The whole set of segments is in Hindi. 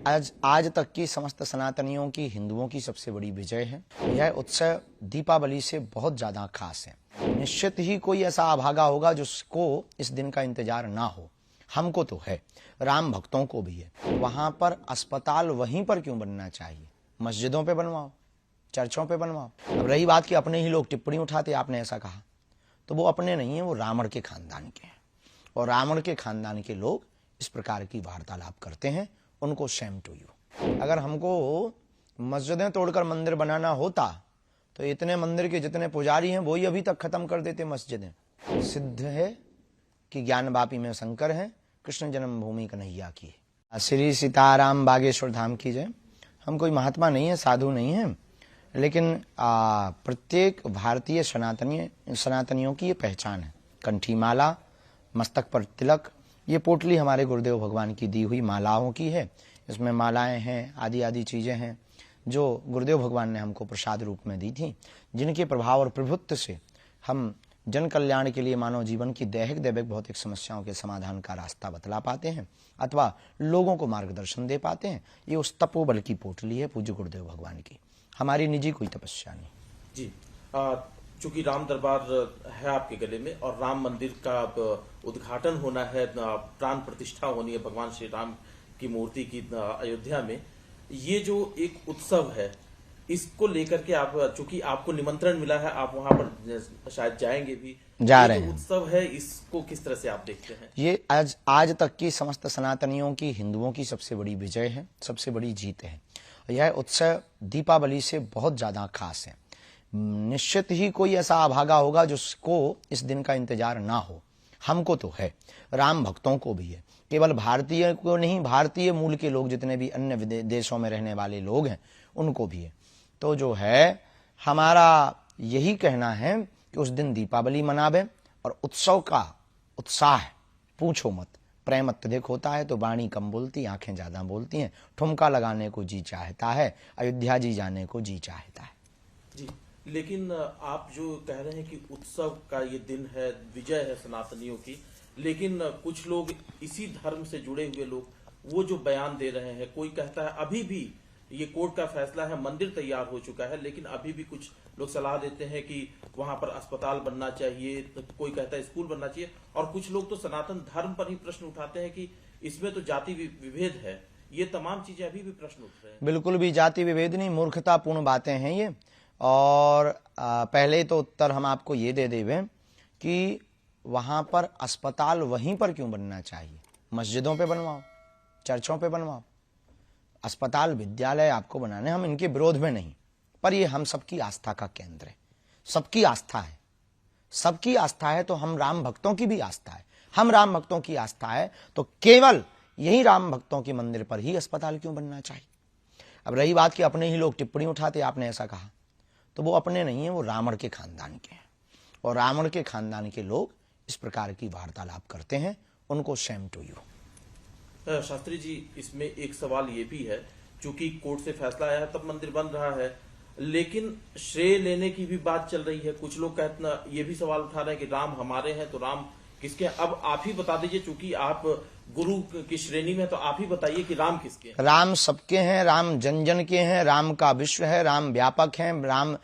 आज तक की समस्त सनातनियों की, हिंदुओं की सबसे बड़ी विजय है। यह उत्सव दीपावली से बहुत ज्यादा खास है। निश्चित ही कोई ऐसा अभागा होगा जिसको इस दिन का इंतजार ना हो। हमको तो है, राम भक्तों को भी है। वहां पर अस्पताल वहीं पर क्यों बनना चाहिए? मस्जिदों पे बनवाओ, चर्चों पे बनवाओ। अब रही बात कि अपने ही लोग टिप्पणी उठाते, आपने ऐसा कहा, तो वो अपने नहीं है, वो रावण के खानदान के हैं। और रावण के खानदान के लोग इस प्रकार की वार्तालाप करते हैं, उनको शेम टू यू। अगर हमको मस्जिदें तोड़कर मंदिर बनाना होता तो इतने मंदिर के जितने पुजारी हैं वही अभी तक खत्म कर देते मस्जिदें। सिद्ध है कि ज्ञान वापी में शंकर है, कृष्ण जन्मभूमि कन्हैया की। श्री सीताराम बागेश्वर धाम की जय। हम कोई महात्मा नहीं है, साधु नहीं है, लेकिन प्रत्येक भारतीय सनातनियों की ये पहचान है। कंठी माला, मस्तक पर तिलक, ये पोटली हमारे गुरुदेव भगवान की दी हुई मालाओं की है। इसमें मालाएं हैं, आदि आदि चीजें हैं जो गुरुदेव भगवान ने हमको प्रसाद रूप में दी थी, जिनके प्रभाव और प्रभुत्व से हम जन कल्याण के लिए मानव जीवन की दैहिक दैविक भौतिक समस्याओं के समाधान का रास्ता बतला पाते हैं अथवा लोगों को मार्गदर्शन दे पाते हैं। ये उस तपोबल की पोटली है पूज्य गुरुदेव भगवान की, हमारी निजी कोई तपस्या नहीं। जी, चूंकि राम दरबार है आपके गले में और राम मंदिर का उद्घाटन होना है, प्राण प्रतिष्ठा होनी है भगवान श्री राम की मूर्ति की अयोध्या में, ये जो एक उत्सव है इसको लेकर के आप, चूंकि आपको निमंत्रण मिला है, आप वहां पर शायद जाएंगे भी, जा रहे हैं। उत्सव है, इसको किस तरह से आप देखते हैं? ये आज तक की समस्त सनातनियों की, हिंदुओं की सबसे बड़ी विजय है, सबसे बड़ी जीत है। यह उत्सव दीपावली से बहुत ज्यादा खास है। निश्चित ही कोई ऐसा अभागा होगा जिसको इस दिन का इंतजार ना हो। हमको तो है, राम भक्तों को भी है। केवल भारतीय को नहीं, भारतीय मूल के लोग जितने भी अन्य देशों में रहने वाले लोग हैं उनको भी है। तो जो है, हमारा यही कहना है कि उस दिन दीपावली मनावे और उत्सव का उत्साह पूछो मत। प्रेम अत्यधिक होता है तो वाणी कम बोलती, आंखें ज्यादा बोलती हैं। ठुमका लगाने को जी चाहता है, अयोध्या जी जाने को जी चाहता है। जी, लेकिन आप जो कह रहे हैं कि उत्सव का ये दिन है, विजय है सनातनियों की, लेकिन कुछ लोग इसी धर्म से जुड़े हुए लोग वो जो बयान दे रहे हैं, कोई कहता है अभी भी ये कोर्ट का फैसला है, मंदिर तैयार हो चुका है, लेकिन अभी भी कुछ लोग सलाह देते हैं कि वहां पर अस्पताल बनना चाहिए, तो कोई कहता है स्कूल बनना चाहिए, और कुछ लोग तो सनातन धर्म पर ही प्रश्न उठाते हैं कि इसमें तो जाति विभेद है। ये तमाम चीजें अभी भी प्रश्न उठ रहे हैं। बिल्कुल भी जाति विभेद नहीं, मूर्खतापूर्ण बातें हैं ये। और पहले तो उत्तर हम आपको ये दे देवे कि वहां पर अस्पताल वहीं पर क्यों बनना चाहिए? मस्जिदों पे बनवाओ, चर्चों पे बनवाओ। अस्पताल, विद्यालय आपको बनाने, हम इनके विरोध में नहीं, पर ये हम सबकी आस्था का केंद्र है। सबकी आस्था है, सबकी आस्था है तो हम राम भक्तों की भी आस्था है। हम राम भक्तों की आस्था है तो केवल यही राम भक्तों के मंदिर पर ही अस्पताल क्यों बनना चाहिए? अब रही बात कि अपने ही लोग टिप्पणी उठाते, आपने ऐसा कहा, तो वो अपने नहीं है, वो रावण के खानदान के हैं। और रावण के खानदान के लोग इस प्रकार की वार्तालाप करते हैं, उनको Shem to you. Shastri ji, इसमें एक सवाल ये भी है, चूंकि कोर्ट से फैसला आया है तब मंदिर बन रहा है, लेकिन श्रेय लेने की भी बात चल रही है। कुछ लोग कहते, ये भी सवाल उठा रहे हैं कि राम हमारे हैं तो राम किसके? अब आप ही बता दीजिए, चूंकि आप गुरु की श्रेणी में, तो आप ही बताइए कि राम किसके हैं? राम सबके हैं, राम जन जन के हैं, राम का विश्व है, राम व्यापक है, राम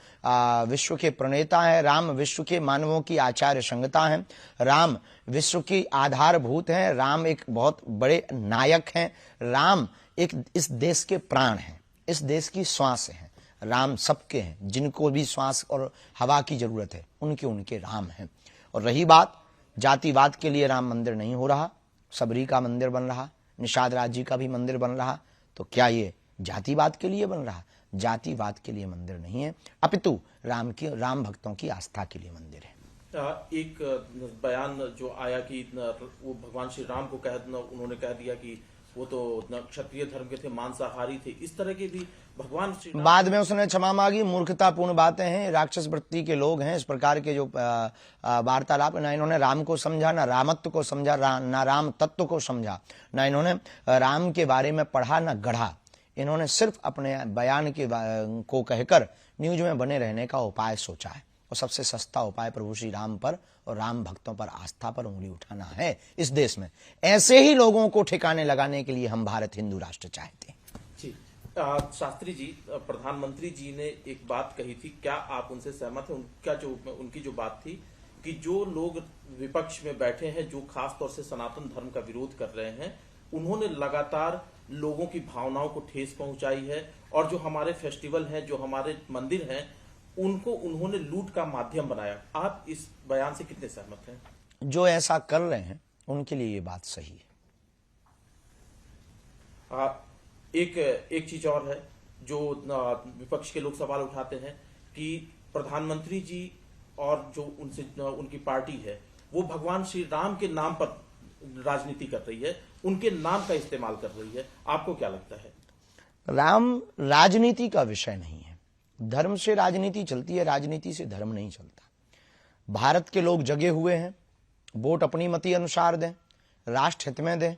विश्व के प्रणेता है, राम विश्व के मानवों की आचार्य संगता है, राम विश्व की आधारभूत है, राम एक बहुत बड़े नायक हैं, राम एक इस देश के प्राण हैं, इस देश की श्वास है। राम सबके हैं, जिनको भी श्वास और हवा की जरूरत है उनके राम हैं। और रही बात जातिवाद के लिए राम मंदिर नहीं हो रहा, सबरी का मंदिर बन रहा, निषाद राज जी का भी मंदिर बन रहा, तो क्या ये जातिवाद के लिए बन रहा? जातिवाद के लिए मंदिर नहीं है, अपितु राम भक्तों की आस्था के लिए मंदिर है। एक बयान जो आया कि वो भगवान श्री राम को उन्होंने कह दिया कि वो तो क्षत्रिय धर्म के थे, मांसाहारी थे, इस तरह के भी भगवान श्री राम। बाद में उसने क्षमा मांगी। मूर्खतापूर्ण बातें हैं, राक्षस वृत्ति के लोग हैं। इस प्रकार के जो वार्तालाप, ना इन्होंने राम को समझा, ना रामत्व को समझा, ना राम तत्व को समझा, ना इन्होंने राम के बारे में पढ़ा, ना गढ़ा। इन्होंने सिर्फ अपने बयान को कहकर न्यूज में बने रहने का उपाय सोचा है। और सबसे सस्ता उपाय प्रभु श्री राम पर और राम भक्तों पर आस्था पर उंगली उठाना है इस देश में। ऐसे ही लोगों को ठिकाने लगाने के लिए हम भारत हिंदू राष्ट्र चाहते हैं। शास्त्री जी, प्रधानमंत्री जी ने एक बात कही थी, क्या आप उनसे सहमत हैं? उनकी जो बात थी कि जो लोग विपक्ष में बैठे हैं, जो खास तौर से सनातन धर्म का विरोध कर रहे हैं, उन्होंने लगातार लोगों की भावनाओं को ठेस पहुंचाई है और जो हमारे फेस्टिवल हैं, जो हमारे मंदिर हैं, उनको उन्होंने लूट का माध्यम बनाया। आप इस बयान से कितने सहमत हैं? जो ऐसा कर रहे हैं उनके लिए ये बात सही है। एक चीज और है जो विपक्ष के लोग सवाल उठाते हैं कि प्रधानमंत्री जी और जो उनकी पार्टी है वो भगवान श्री राम के नाम पर राजनीति कर रही है, उनके नाम का इस्तेमाल कर रही है। आपको क्या लगता है? राम राजनीति का विषय नहीं है। धर्म से राजनीति चलती है, राजनीति से धर्म नहीं चलता। भारत के लोग जगे हुए हैं, वोट अपनी मति अनुसार दें, राष्ट्र हित में दें,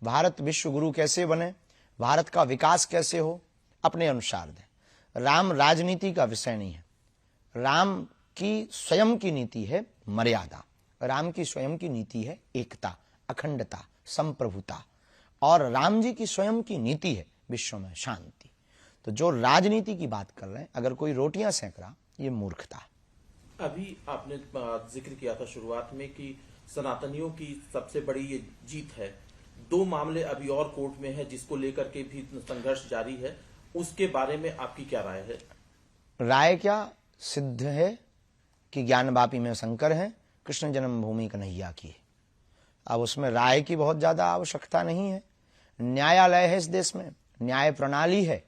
भारत विश्व गुरु कैसे बने, भारत का विकास कैसे हो, अपने अनुसार दें। राम राजनीति का विषय नहीं है। राम की स्वयं की नीति है मर्यादा, राम की स्वयं की नीति है एकता, अखंडता, संप्रभुता, और राम जी की स्वयं की नीति है विश्व में शांति। तो जो राजनीति की बात कर रहे हैं, अगर कोई रोटियां सेंक रहा, ये मूर्खता। अभी आपने जिक्र किया था शुरुआत में कि सनातनियों की सबसे बड़ी ये जीत है। 2 मामले अभी और कोर्ट में है जिसको लेकर के भी संघर्ष जारी है, उसके बारे में आपकी क्या राय है? राय क्या, सिद्ध है कि ज्ञान वापी में शंकर है, कृष्ण जन्मभूमि कन्हैया की है। अब उसमें राय की बहुत ज्यादा आवश्यकता नहीं है। न्यायालय है इस देश में, न्याय प्रणाली है,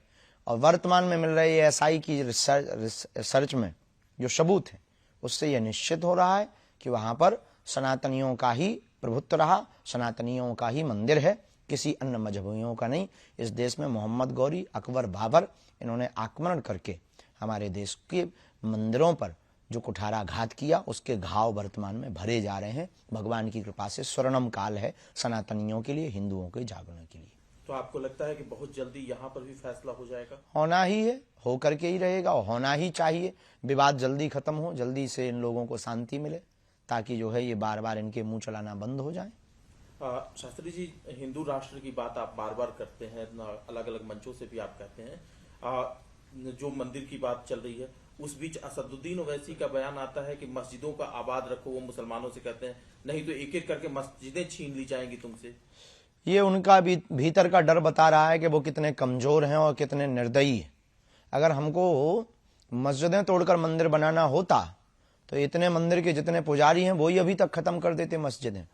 और वर्तमान में मिल रही एसआई की रिसर्च में जो सबूत है, उससे यह निश्चित हो रहा है कि वहां पर सनातनियों का ही प्रभुत्व रहा, सनातनियों का ही मंदिर है, किसी अन्य मजहबियों का नहीं। इस देश में मोहम्मद गौरी, अकबर, बाबर, इन्होंने आक्रमण करके हमारे देश के मंदिरों पर जो कुठाराघात किया, उसके घाव वर्तमान में भरे जा रहे हैं। भगवान की कृपा से स्वर्णम काल है सनातनियों के लिए, हिंदुओं के जागरण के लिए। तो आपको लगता है कि बहुत जल्दी यहाँ पर भी फैसला हो जाएगा? होना ही है, हो करके ही रहेगा, और होना ही चाहिए। विवाद जल्दी खत्म हो, जल्दी से इन लोगों को शांति मिले, ताकि जो है ये बार बार इनके मुंह चलाना बंद हो जाए। शास्त्री जी, हिंदू राष्ट्र की बात आप बार बार करते हैं, अलग अलग मंचों से भी आप कहते हैं। जो मंदिर की बात चल रही है, उस बीच असदुद्दीन ओवैसी का बयान आता है कि मस्जिदों का आबाद रखो। वो मुसलमानों से कहते हैं नहीं तो एक एक करके मस्जिदें छीन ली जाएंगी तुमसे। ये उनका भी भीतर का डर बता रहा है कि वो कितने कमजोर हैं और कितने निर्दयी हैं। अगर हमको मस्जिदें तोड़कर मंदिर बनाना होता तो इतने मंदिर के जितने पुजारी हैं वही अभी तक खत्म कर देते मस्जिदें।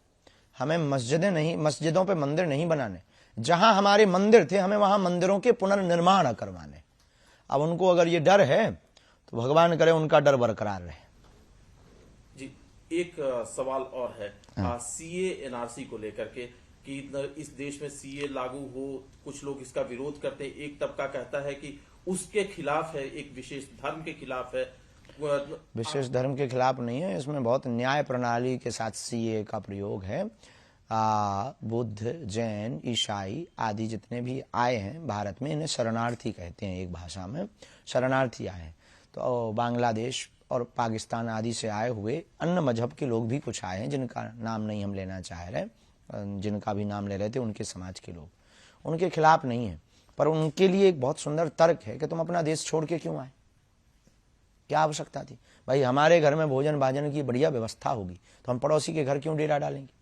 हमें मस्जिदें नहीं, मस्जिदों पे मंदिर नहीं बनाने। जहां हमारे मंदिर थे हमें वहां मंदिरों के पुनर्निर्माण करवाने। अब उनको अगर ये डर है तो भगवान करे उनका डर बरकरार रहे। जी, एक सवाल और है सीए एनआरसी को लेकर के कि इस देश में सीए लागू हो, कुछ लोग इसका विरोध करते हैं। एक तबका कहता है कि उसके खिलाफ है, एक विशेष धर्म के खिलाफ है। विशेष धर्म के खिलाफ नहीं है, इसमें बहुत न्याय प्रणाली के साथ सीए का प्रयोग है। बुद्ध, जैन, ईसाई आदि जितने भी आए हैं भारत में, इन्हें शरणार्थी कहते हैं। एक भाषा में शरणार्थी आए हैं। तो बांग्लादेश और पाकिस्तान आदि से आए हुए अन्य मजहब के लोग भी कुछ आए हैं, जिनका नाम नहीं हम लेना चाह रहे, जिनका भी नाम ले रहे थे उनके समाज के लोग, उनके खिलाफ नहीं है। पर उनके लिए एक बहुत सुंदर तर्क है कि तुम अपना देश छोड़ के क्यों आए, क्या आवश्यकता थी? भाई हमारे घर में भोजन भाजन की बढ़िया व्यवस्था होगी तो हम पड़ोसी के घर क्यों डेरा डालेंगे?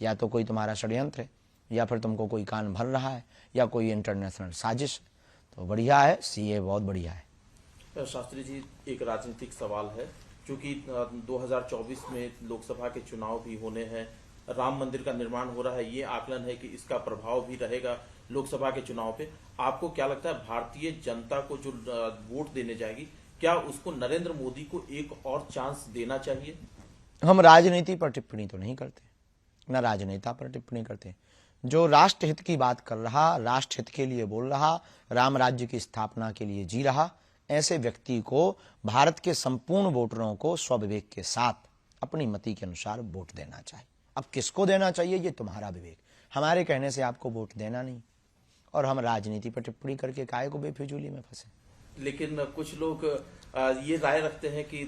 या तो कोई तुम्हारा षड्यंत्र है, या फिर तुमको कोई कान भर रहा है, या कोई इंटरनेशनल साजिश है। तो बढ़िया है, सीए बहुत बढ़िया है। शास्त्री जी, एक राजनीतिक सवाल है, क्योंकि 2024 में लोकसभा के चुनाव भी होने हैं, राम मंदिर का निर्माण हो रहा है, ये आकलन है कि इसका प्रभाव भी रहेगा लोकसभा के चुनाव पे। आपको क्या लगता है, भारतीय जनता को जो वोट देने जाएगी, क्या उसको नरेंद्र मोदी को एक और चांस देना चाहिए? हम राजनीति पर टिप्पणी तो नहीं करते, न राजनेता पर टिप्पणी करते। जो राष्ट्रहित की बात कर रहा, राष्ट्रहित के लिए बोल रहा, राम राज्य की स्थापना के लिए जी रहा, ऐसे व्यक्ति को भारत के संपूर्ण वोटरों को स्वविवेक के साथ अपनी मति के अनुसार वोट देना चाहिए। अब किसको देना चाहिए ये तुम्हारा विवेक, हमारे कहने से आपको वोट देना नहीं। और हम राजनीति पर टिप्पणी करके काहे को बेफिजूली में फंसे। लेकिन कुछ लोग ये राय रखते हैं कि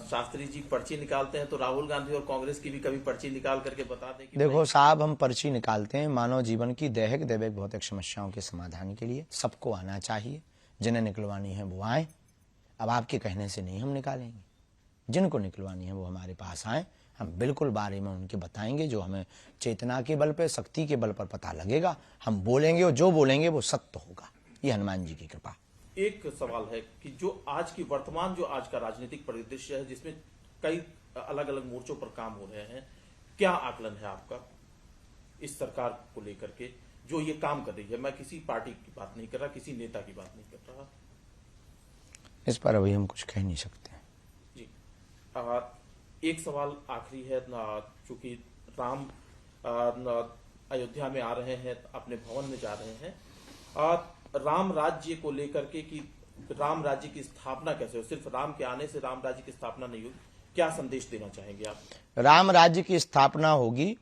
शास्त्री जी पर्ची निकालते हैं तो राहुल गांधी और कांग्रेस की भी कभी पर्ची निकाल करके बता दें कि देखो साहब, हम पर्ची निकालते हैं मानव जीवन की दैहिक दैविक भौतिक समस्याओं के समाधान के लिए। सबको आना चाहिए, जिन्हें निकलवानी है वो आए। अब आपके कहने से नहीं हम निकालेंगे, जिनको निकलवानी है वो हमारे पास आए, हम बिल्कुल बारे में उनके बताएंगे। जो हमें चेतना के बल पर, शक्ति के बल पर पता लगेगा हम बोलेंगे, और जो बोलेंगे वो सत्य होगा। ये हनुमान जी की कृपा। एक सवाल है कि जो आज की वर्तमान जो आज का राजनीतिक परिदृश्य है, जिसमें कई अलग अलग मोर्चों पर काम हो रहे हैं, क्या आकलन है आपका इस सरकार को लेकर के जो ये काम कर रही है? मैं किसी पार्टी की बात नहीं कर रहा, किसी नेता की बात नहीं कर रहा। इस पर अभी हम कुछ कह नहीं सकते हैं जी। एक सवाल आखिरी है, चूंकि राम अयोध्या में आ रहे हैं, अपने भवन में जा रहे हैं, राम राज्य को लेकर के कि राम राज्य की स्थापना कैसे हो? सिर्फ राम के आने से राम राज्य की स्थापना नहीं होगी, क्या संदेश देना चाहेंगे आप? राम राज्य की स्थापना होगी,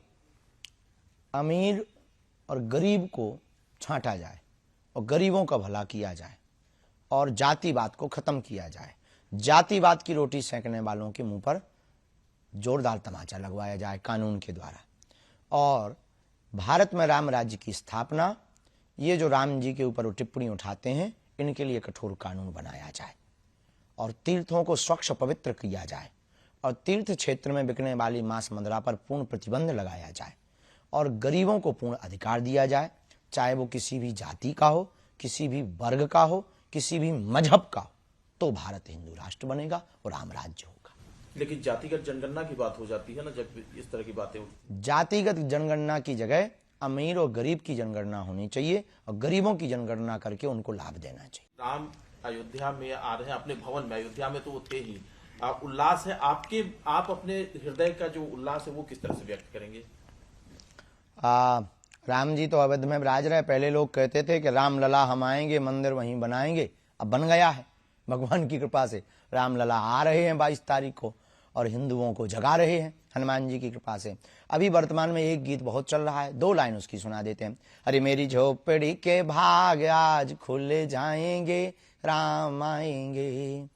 अमीर और गरीब को छांटा जाए और गरीबों का भला किया जाए और जातिवाद को खत्म किया जाए। जातिवाद की रोटी सेंकने वालों के मुंह पर जोरदार तमाचा लगवाया जाए कानून के द्वारा। और भारत में राम राज्य की स्थापना, ये जो राम जी के ऊपर टिप्पणी उठाते हैं, इनके लिए कठोर कानून बनाया जाए और तीर्थों को स्वच्छ पवित्र किया जाए और तीर्थ क्षेत्र में बिकने वाली मांस मदिरा पर पूर्ण प्रतिबंध लगाया जाए और गरीबों को पूर्ण अधिकार दिया जाए, चाहे वो किसी भी जाति का हो, किसी भी वर्ग का हो, किसी भी मजहब का हो, तो भारत हिंदू राष्ट्र बनेगा और राम राज्य होगा। लेकिन जातिगत जनगणना की बात हो जाती है ना, जब इस तरह की बातें उठती। जातिगत जनगणना की जगह अमीर और गरीब की जनगणना होनी चाहिए और गरीबों की जनगणना करके उनको लाभ देना चाहिए। राम अयोध्या में आ रहे हैं, अपने भवन में, अयोध्या में तो वो थे ही, उल्लास है आपके, आप अपने हृदय का जो उल्लास है वो किस तरह से व्यक्त करेंगे? राम जी तो अवध में विराज रहे। पहले लोग कहते थे कि राम लला हम आएंगे, मंदिर वहीं बनाएंगे। अब बन गया है भगवान की कृपा से। राम लला आ रहे हैं 22 तारीख को और हिंदुओं को जगा रहे हैं हनुमान जी की कृपा से। अभी वर्तमान में एक गीत बहुत चल रहा है, 2 लाइन उसकी सुना देते हैं। अरे मेरी झोपड़ी के भाग आज खुले जाएंगे, राम आएंगे।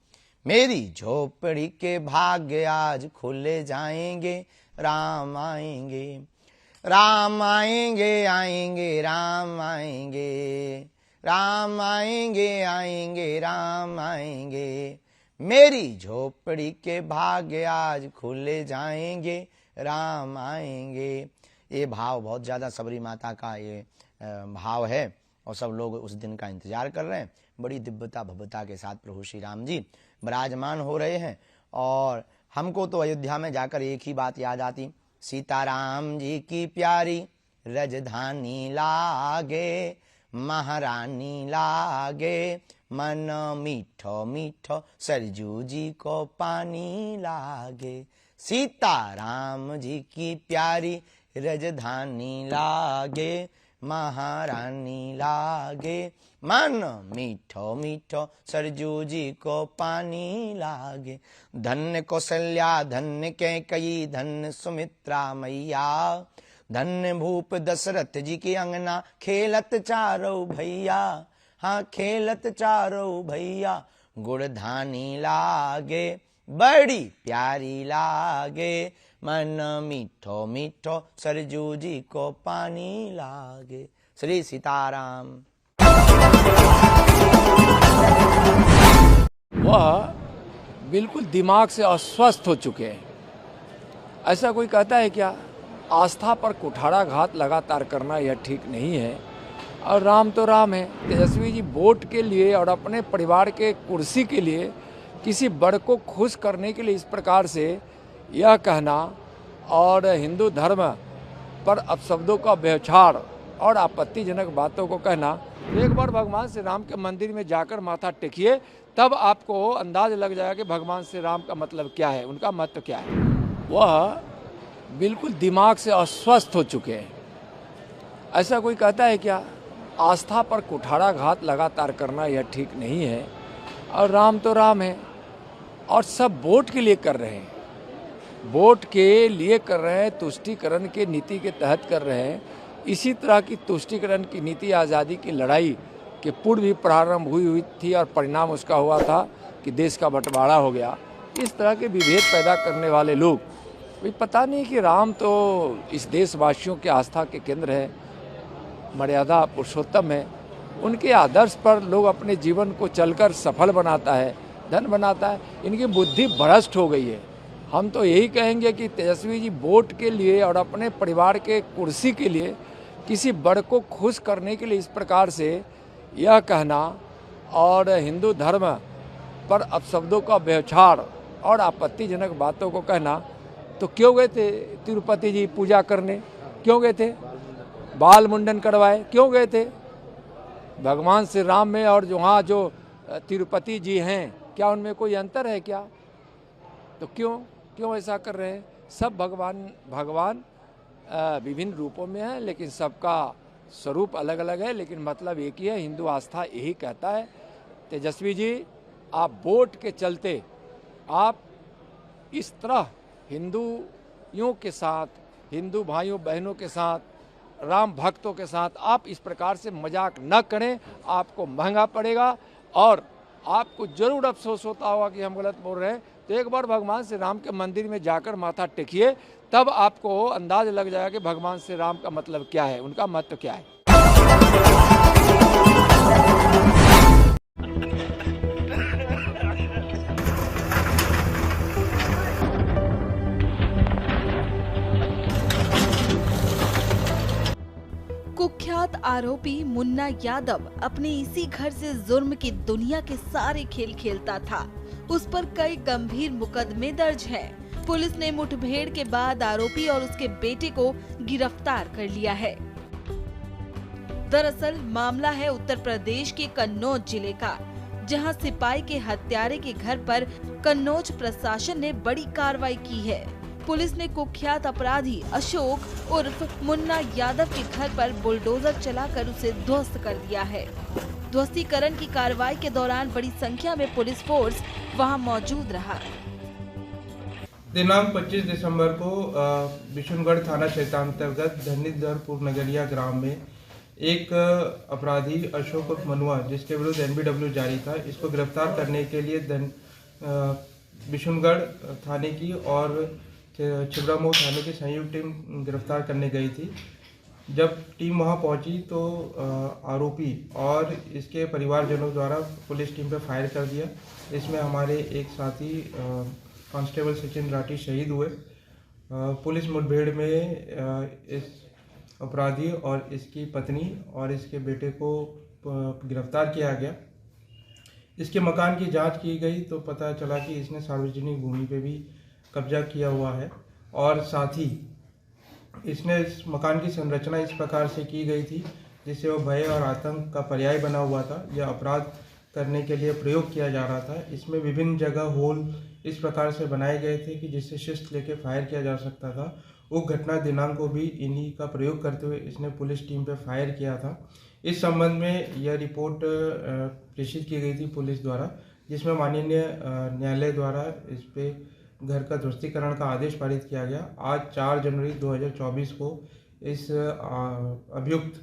मेरी झोपड़ी के भाग्य आज खुले जाएंगे, राम आएंगे। राम आएंगे आएंगे राम आएंगे, राम आएंगे आएंगे राम आएंगे। मेरी झोपड़ी के भाग्य आज खुले जाएंगे, राम आएंगे। ये भाव बहुत ज़्यादा सबरी माता का ये भाव है और सब लोग उस दिन का इंतजार कर रहे हैं। बड़ी दिव्यता भव्यता के साथ प्रभु श्री राम जी विराजमान हो रहे हैं। और हमको तो अयोध्या में जाकर एक ही बात याद आती, सीताराम जी की प्यारी राजधानी लागे, महारानी लागे, मन मीठो मीठो सरजू जी को पानी लागे। सीताराम जी की प्यारी राजधानी लागे, महारानी लागे, मन मीठो मीठो सरजू जी को पानी लागे। धन्य कौशल्या धन्य कैकेयी धन्य सुमित्रा मैया, धन्य भूप दशरथ जी की अंगना खेलत चारों भैया। हाँ खेलत चारों भैया, गुड़धानी लागे, बड़ी प्यारी लागे, मन मीठो मीठो सरजू जी को पानी लागे। श्री सीताराम। वह बिल्कुल दिमाग से अस्वस्थ हो चुके हैं। ऐसा कोई कहता है क्या? आस्था पर कुठाराघात लगातार करना यह ठीक नहीं है। और राम तो राम है। तेजस्वी जी वोट के लिए और अपने परिवार के कुर्सी के लिए किसी बड़ को खुश करने के लिए इस प्रकार से यह कहना और हिंदू धर्म पर अपशब्दों का व्यवहार और आपत्तिजनक बातों को कहना, एक बार भगवान श्री राम के मंदिर में जाकर माथा टेकिए, तब आपको अंदाज लग जाएगा कि भगवान श्री राम का मतलब क्या है, उनका महत्व क्या है। वह बिल्कुल दिमाग से अस्वस्थ हो चुके हैं। ऐसा कोई कहता है क्या? आस्था पर कुठाराघात लगातार करना यह ठीक नहीं है। और राम तो राम है और सब वोट के लिए कर रहे हैं, वोट के लिए कर रहे हैं, तुष्टीकरण के नीति के तहत कर रहे हैं। इसी तरह की तुष्टीकरण की नीति, आज़ादी की लड़ाई कि पूर्व भी प्रारंभ हुई थी और परिणाम उसका हुआ था कि देश का बंटवारा हो गया। इस तरह के विभेद पैदा करने वाले लोग, भाई पता नहीं कि राम तो इस देशवासियों के आस्था के केंद्र है, मर्यादा पुरुषोत्तम है, उनके आदर्श पर लोग अपने जीवन को चलकर सफल बनाता है, धन बनाता है। इनकी बुद्धि भ्रष्ट हो गई है। हम तो यही कहेंगे कि तेजस्वी जी वोट के लिए और अपने परिवार के कुर्सी के लिए किसी बड़ को खुश करने के लिए इस प्रकार से यह कहना और हिंदू धर्म पर अपशब्दों का व्यवहार और आपत्तिजनक बातों को कहना, तो क्यों गए थे तिरुपति जी पूजा करने? क्यों गए थे? बाल मुंडन करवाए क्यों गए थे? भगवान श्री राम में और वहाँ जो तिरुपति जी हैं, क्या उनमें कोई अंतर है क्या? तो क्यों ऐसा कर रहे हैं? सब भगवान विभिन्न रूपों में है, लेकिन सबका स्वरूप अलग अलग है, लेकिन मतलब एक ही है। हिंदू आस्था यही कहता है। तेजस्वी जी, आप वोट के चलते आप इस तरह हिंदुओं के साथ, हिंदू भाइयों बहनों के साथ, राम भक्तों के साथ आप इस प्रकार से मजाक न करें, आपको महंगा पड़ेगा और आपको जरूर अफसोस होता होगा कि हम गलत बोल रहे हैं। तो एक बार भगवान श्री राम के मंदिर में जाकर माथा टेकिए, तब आपको अंदाज लग जाएगा कि भगवान श्री राम का मतलब क्या है, उनका महत्व क्या है। कुख्यात आरोपी मुन्ना यादव अपने इसी घर से जुर्म की दुनिया के सारे खेल खेलता था। उस पर कई गंभीर मुकदमे दर्ज हैं। पुलिस ने मुठभेड़ के बाद आरोपी और उसके बेटे को गिरफ्तार कर लिया है। दरअसल मामला है उत्तर प्रदेश के कन्नौज जिले का, जहां सिपाही के हत्यारे के घर पर कन्नौज प्रशासन ने बड़ी कार्रवाई की है। पुलिस ने कुख्यात अपराधी अशोक उर्फ मुन्ना यादव के घर पर बुलडोजर चलाकर उसे ध्वस्त कर दिया है। ध्वस्तीकरण की कार्रवाई के दौरान बड़ी संख्या में पुलिस फोर्स वहां मौजूद रहा। दिनांक 25 दिसंबर को बिशुनगढ़ थाना क्षेत्रांतर्गत धनीधरपुर नगरिया ग्राम में एक अपराधी अशोक उर्फ मनुआ, जिसके विरुद्ध NBW जारी था, इसको गिरफ्तार करने के लिए बिशुनगढ़ थाने की और छिबरामऊ थाने की संयुक्त टीम गिरफ्तार करने गई थी। जब टीम वहां पहुंची तो आरोपी और इसके परिवारजनों द्वारा पुलिस टीम पर फायर कर दिया। इसमें हमारे एक साथी कांस्टेबल सचिन राठी शहीद हुए। पुलिस मुठभेड़ में इस अपराधी और इसकी पत्नी और इसके बेटे को गिरफ्तार किया गया। इसके मकान की जांच की गई तो पता चला कि इसने सार्वजनिक भूमि पे भी कब्जा किया हुआ है और साथ ही इसने इस मकान की संरचना इस प्रकार से की गई थी जिससे वो भय और आतंक का पर्याय बना हुआ था। यह अपराध करने के लिए प्रयोग किया जा रहा था। इसमें विभिन्न जगह होल इस प्रकार से बनाए गए थे कि जिससे शिस्त लेके फायर किया जा सकता था। उस घटना दिनांक को भी इन्हीं का प्रयोग करते हुए इसने पुलिस टीम पे फायर किया था। इस संबंध में यह रिपोर्ट प्रेषित की गई थी पुलिस द्वारा, जिसमें माननीय न्यायालय द्वारा इस पे घर का ध्वस्तीकरण का आदेश पारित किया गया। आज 4 जनवरी 2024 को इस अभियुक्त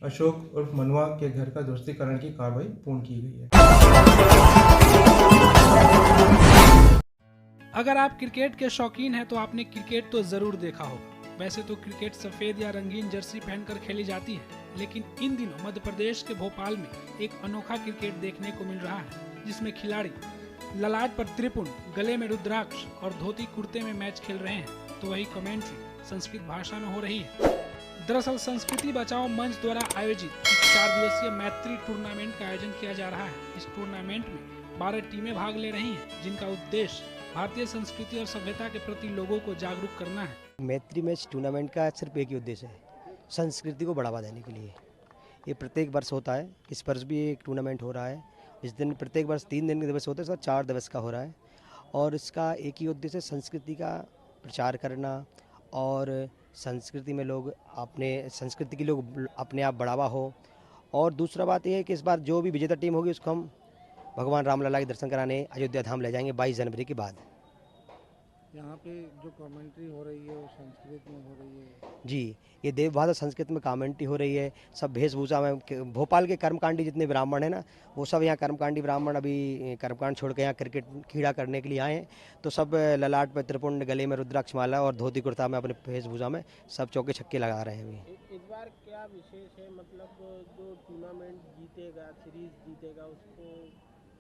अशोक उर्फ मनुआ के घर का ध्वस्तीकरण की कार्रवाई पूर्ण की गई है। अगर आप क्रिकेट के शौकीन हैं तो आपने क्रिकेट तो जरूर देखा होगा। वैसे तो क्रिकेट सफेद या रंगीन जर्सी पहनकर खेली जाती है, लेकिन इन दिनों मध्य प्रदेश के भोपाल में एक अनोखा क्रिकेट देखने को मिल रहा है, जिसमें खिलाड़ी ललाट पर त्रिपुंड, गले में रुद्राक्ष और धोती कुर्ते में मैच खेल रहे हैं, तो वही कमेंट्री संस्कृत भाषा में हो रही है। दरअसल संस्कृति बचाओ मंच द्वारा आयोजित 4 दिवसीय मैत्री टूर्नामेंट का आयोजन किया जा रहा है। इस टूर्नामेंट में 12 टीमें भाग ले रही हैं, जिनका उद्देश्य भारतीय संस्कृति और सभ्यता के प्रति लोगों को जागरूक करना है। मैत्री मैच टूर्नामेंट का सिर्फ एक ही उद्देश्य है, संस्कृति को बढ़ावा देने के लिए। ये प्रत्येक वर्ष होता है। इस वर्ष भी एक टूर्नामेंट हो रहा है। इस दिन प्रत्येक वर्ष 3 दिन के दिवस होते हैं, इस 4 दिवस का हो रहा है और इसका एक ही उद्देश्य संस्कृति का प्रचार करना और संस्कृति में लोग अपने संस्कृति की लोग अपने आप बढ़ावा हो। और दूसरा बात यह है कि इस बार जो भी विजेता टीम होगी उसको हम भगवान रामलला के दर्शन कराने अयोध्या धाम ले जाएंगे 22 जनवरी के बाद। यहाँ पे जो कमेंट्री हो रही है वो संस्कृत में हो रही है। जी, ये देवभाषा संस्कृत में कमेंट्री हो रही है। सब वेशभूषा में भोपाल के कर्मकांडी जितने ब्राह्मण हैं ना, वो सब यहाँ कर्मकांडी ब्राह्मण अभी कर्मकांड छोड़ के यहाँ क्रिकेट क्रीड़ा करने के लिए आए हैं। तो सब ललाट पे त्रिपुंड, गले में रुद्राक्ष माला और धोती कुर्ता में अपने वेशभूषा में सब चौके छक्के लगा रहे हैं अभी। इस बार क्या विशेष है, मतलब जो टूर्नामेंट जीतेगा, सीरीज जीतेगा, उसको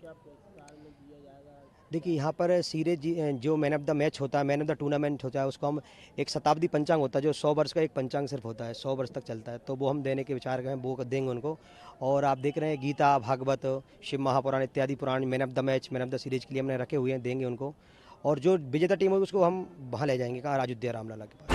क्या पुरस्कार में दिया जाएगा? देखिए, यहाँ पर सीरीज जो मैन ऑफ द मैच होता है, मैन ऑफ द टूर्नामेंट होता है, उसको हम एक शताब्दी पंचांग होता है, जो 100 वर्ष का एक पंचांग सिर्फ होता है, 100 वर्ष तक चलता है, तो वो हम देने के विचार हैं, वो देंगे उनको। और आप देख रहे हैं गीता, भागवत, शिव महापुराण इत्यादि पुराण man of the match, man of the series के लिए हमने रखे हुए हैं, देंगे उनको। और जो विजेता टीम होगी उसको हम वहाँ ले जाएंगे, कहाँ, राजोद्या रामलला के पास।